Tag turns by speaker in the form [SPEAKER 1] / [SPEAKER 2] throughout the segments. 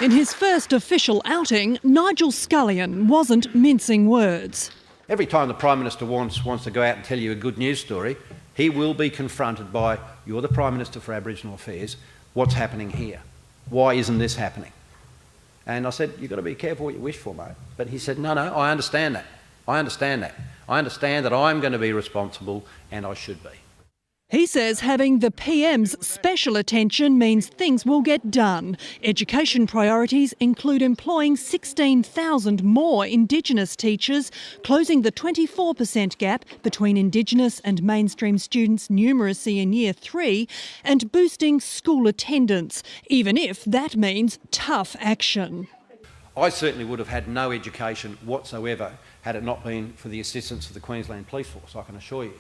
[SPEAKER 1] In his first official outing, Nigel Scullion wasn't mincing words.
[SPEAKER 2] Every time the Prime Minister wants to go out and tell you a good news story, he will be confronted by, you're the Prime Minister for Aboriginal Affairs, what's happening here? Why isn't this happening? And I said, you've got to be careful what you wish for, mate. But he said, no, I understand that. I understand that. I understand that I'm going to be responsible, and I should be.
[SPEAKER 1] He says having the PM's special attention means things will get done. Education priorities include employing 16,000 more Indigenous teachers, closing the 24% gap between Indigenous and mainstream students' numeracy in Year 3, and boosting school attendance, even if that means tough action.
[SPEAKER 2] I certainly would have had no education whatsoever had it not been for the assistance of the Queensland Police Force, I can assure you.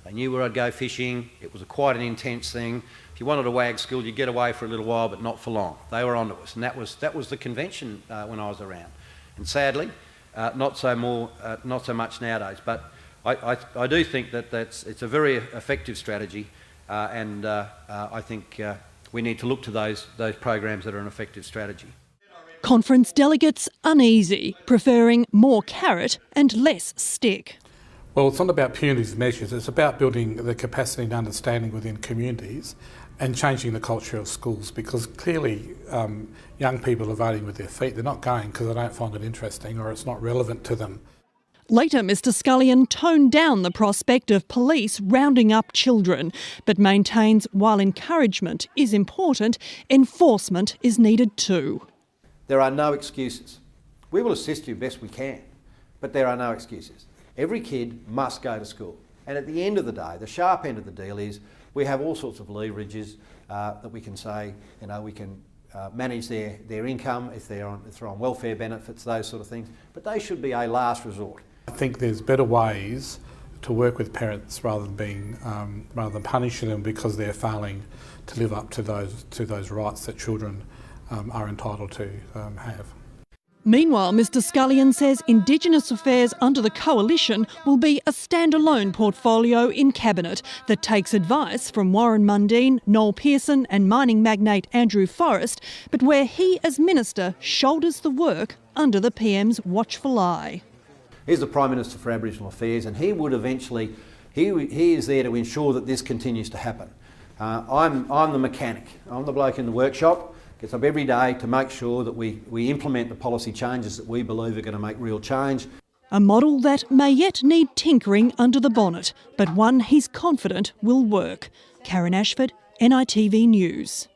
[SPEAKER 2] They knew where I'd go fishing. It was quite an intense thing. If you wanted a wag school, you'd get away for a little while, but not for long. They were onto us, and that was the convention when I was around. And sadly, not so much nowadays. But I do think that it's a very effective strategy, and I think we need to look to those programs that are an effective strategy.
[SPEAKER 1] Conference delegates uneasy, preferring more carrot and less stick.
[SPEAKER 3] Well, it's not about punitive measures, it's about building the capacity and understanding within communities and changing the culture of schools, because clearly young people are voting with their feet. They're not going because they don't find it interesting or it's not relevant to them.
[SPEAKER 1] Later, Mr Scullion toned down the prospect of police rounding up children, but maintains while encouragement is important, enforcement is needed too.
[SPEAKER 2] There are no excuses. We will assist you best we can, but there are no excuses. Every kid must go to school. And at the end of the day, the sharp end of the deal is we have all sorts of leverages that we can say, we can manage their income if they're on welfare benefits, those sort of things. But they should be a last resort.
[SPEAKER 3] I think there's better ways to work with parents rather than punishing them because they're failing to live up to those rights that children are entitled to have.
[SPEAKER 1] Meanwhile, Mr Scullion says Indigenous affairs under the Coalition will be a standalone portfolio in Cabinet that takes advice from Warren Mundine, Noel Pearson and mining magnate Andrew Forrest, but where he as Minister shoulders the work under the PM's watchful eye.
[SPEAKER 2] He's the Prime Minister for Aboriginal Affairs, and he would eventually, he is there to ensure that this continues to happen. I'm the mechanic, I'm the bloke in the workshop. Gets up every day to make sure that we implement the policy changes that we believe are going to make real change.
[SPEAKER 1] A model that may yet need tinkering under the bonnet, but one he's confident will work. Karen Ashford, NITV News.